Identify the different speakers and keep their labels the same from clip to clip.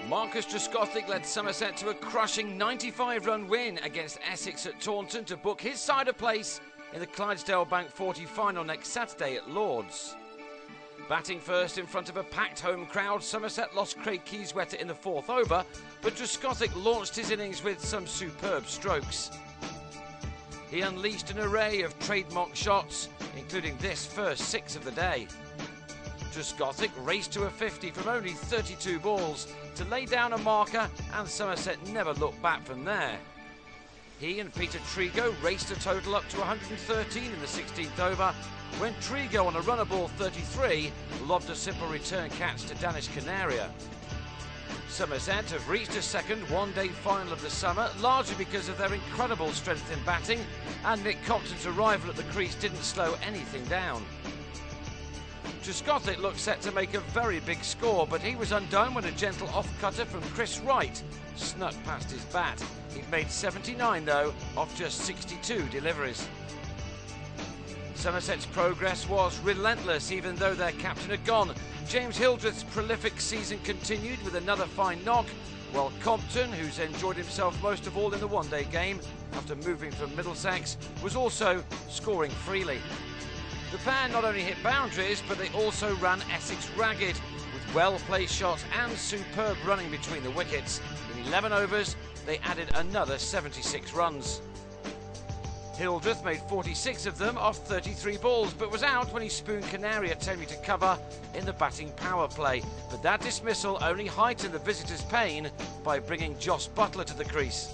Speaker 1: Marcus Trescothick led Somerset to a crushing 95-run win against Essex at Taunton to book his side a place in the Clydesdale Bank 40 final next Saturday at Lord's. Batting first in front of a packed home crowd, Somerset lost Craig Keyswetter in the fourth over, but Trescothick launched his innings with some superb strokes. He unleashed an array of trademark shots, including this first six of the day. Trescothick raced to a 50 from only 32 balls to lay down a marker, and Somerset never looked back from there. He and Peter Trigo raced a total up to 113 in the 16th over, when Trigo on a runner ball 33 lobbed a simple return catch to Danish Canaria. Somerset have reached a second one-day final of the summer, largely because of their incredible strength in batting, and Nick Compton's arrival at the crease didn't slow anything down. Trescothick looked set to make a very big score, but he was undone when a gentle off-cutter from Chris Wright snuck past his bat. He'd made 79 though, off just 62 deliveries. Somerset's progress was relentless even though their captain had gone. James Hildreth's prolific season continued with another fine knock, while Compton, who's enjoyed himself most of all in the one-day game after moving from Middlesex, was also scoring freely. The pair not only hit boundaries, but they also ran Essex ragged, with well-placed shots and superb running between the wickets. In 11 overs, they added another 76 runs. Hildreth made 46 of them off 33 balls, but was out when he spooned Canaria tamely to cover in the batting power play. But that dismissal only heightened the visitors' pain by bringing Joss Buttler to the crease.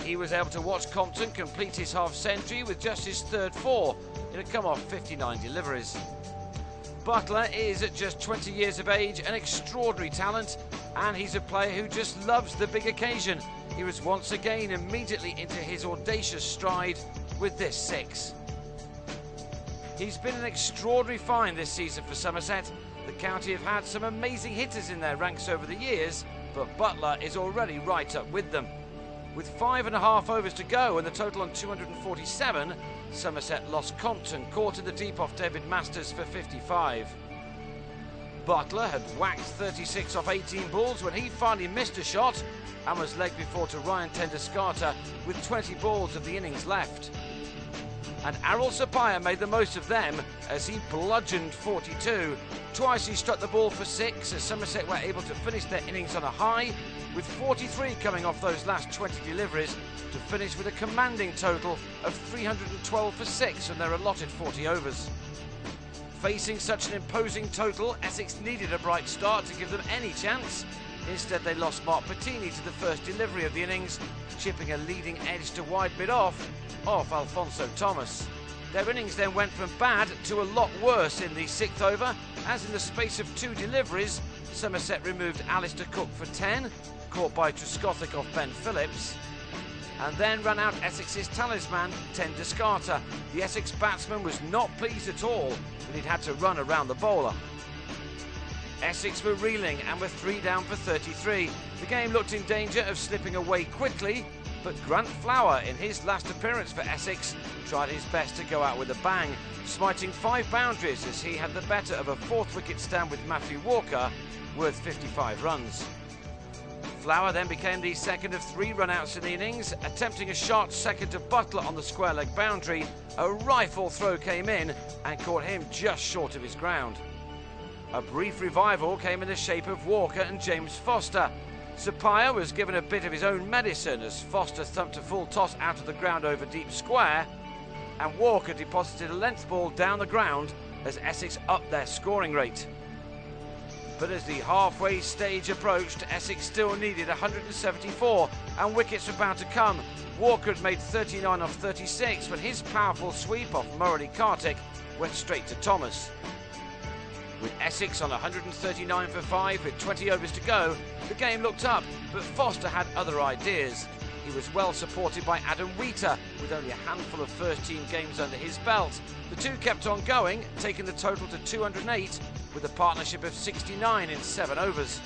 Speaker 1: He was able to watch Compton complete his half-century with just his third four in a come-off 59 deliveries. Buttler is, at just 20 years of age, an extraordinary talent, and he's a player who just loves the big occasion. He was once again immediately into his audacious stride with this six. He's been an extraordinary find this season for Somerset. The county have had some amazing hitters in their ranks over the years, but Buttler is already right up with them. With 5.5 overs to go and the total on 247, Somerset lost Compton, caught in the deep off David Masters for 55. Buttler had whacked 36 off 18 balls when he finally missed a shot and was legged before to Ryan Tendescarter with 20 balls of the innings left. And Arul Sapaya made the most of them as he bludgeoned 42. Twice he struck the ball for 6 as Somerset were able to finish their innings on a high, with 43 coming off those last 20 deliveries to finish with a commanding total of 312 for 6 on their allotted 40 overs. Facing such an imposing total, Essex needed a bright start to give them any chance. Instead, they lost Mark Patini to the first delivery of the innings, chipping a leading edge to wide mid-off Alfonso Thomas. Their innings then went from bad to a lot worse in the 6th over, as in the space of 2 deliveries, Somerset removed Alistair Cook for 10, caught by Trescothick off Ben Phillips, and then ran out Essex's talisman, Tendescarter. The Essex batsman was not pleased at all when he'd had to run around the bowler. Essex were reeling and were 3 down for 33. The game looked in danger of slipping away quickly, but Grant Flower, in his last appearance for Essex, tried his best to go out with a bang, smiting 5 boundaries as he had the better of a 4th wicket stand with Matthew Walker, worth 55 runs. Flower then became the second of 3 run-outs in the innings, attempting a shot second to Buttler on the square leg boundary. A rifle throw came in and caught him just short of his ground. A brief revival came in the shape of Walker and James Foster. Sapaya was given a bit of his own medicine as Foster thumped a full toss out of the ground over deep square, and Walker deposited a length ball down the ground as Essex upped their scoring rate. But as the halfway stage approached, Essex still needed 174, and wickets were bound to come. Walker had made 39 off 36 when his powerful sweep off Murali Kartik went straight to Thomas. With Essex on 139 for 5 with 20 overs to go, the game looked up, but Foster had other ideas. He was well supported by Adam Wheater, with only a handful of first-team games under his belt. The two kept on going, taking the total to 208, with a partnership of 69 in 7 overs.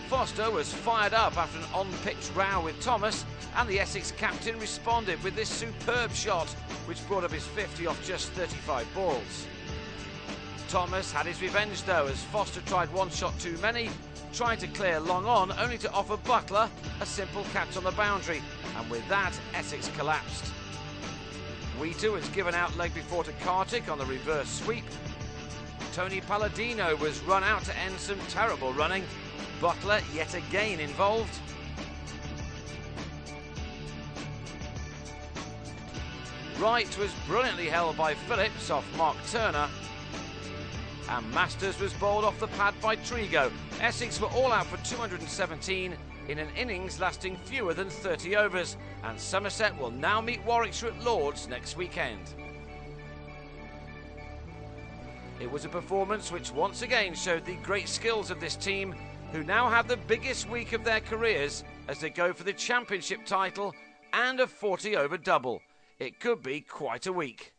Speaker 1: Foster was fired up after an on-pitch row with Thomas, and the Essex captain responded with this superb shot, which brought up his 50 off just 35 balls. Thomas had his revenge though, as Foster tried one shot too many, tried to clear long on, only to offer Butler a simple catch on the boundary, and with that, Essex collapsed. Wheater was given out leg before to Kartik on the reverse sweep. Tony Palladino was run out to end some terrible running. Butler yet again involved. Wright was brilliantly held by Phillips off Mark Turner. And Masters was bowled off the pad by Trigo. Essex were all out for 217 in an innings lasting fewer than 30 overs. And Somerset will now meet Warwickshire at Lord's next weekend. It was a performance which once again showed the great skills of this team, who now have the biggest week of their careers as they go for the championship title and a 40-over double. It could be quite a week.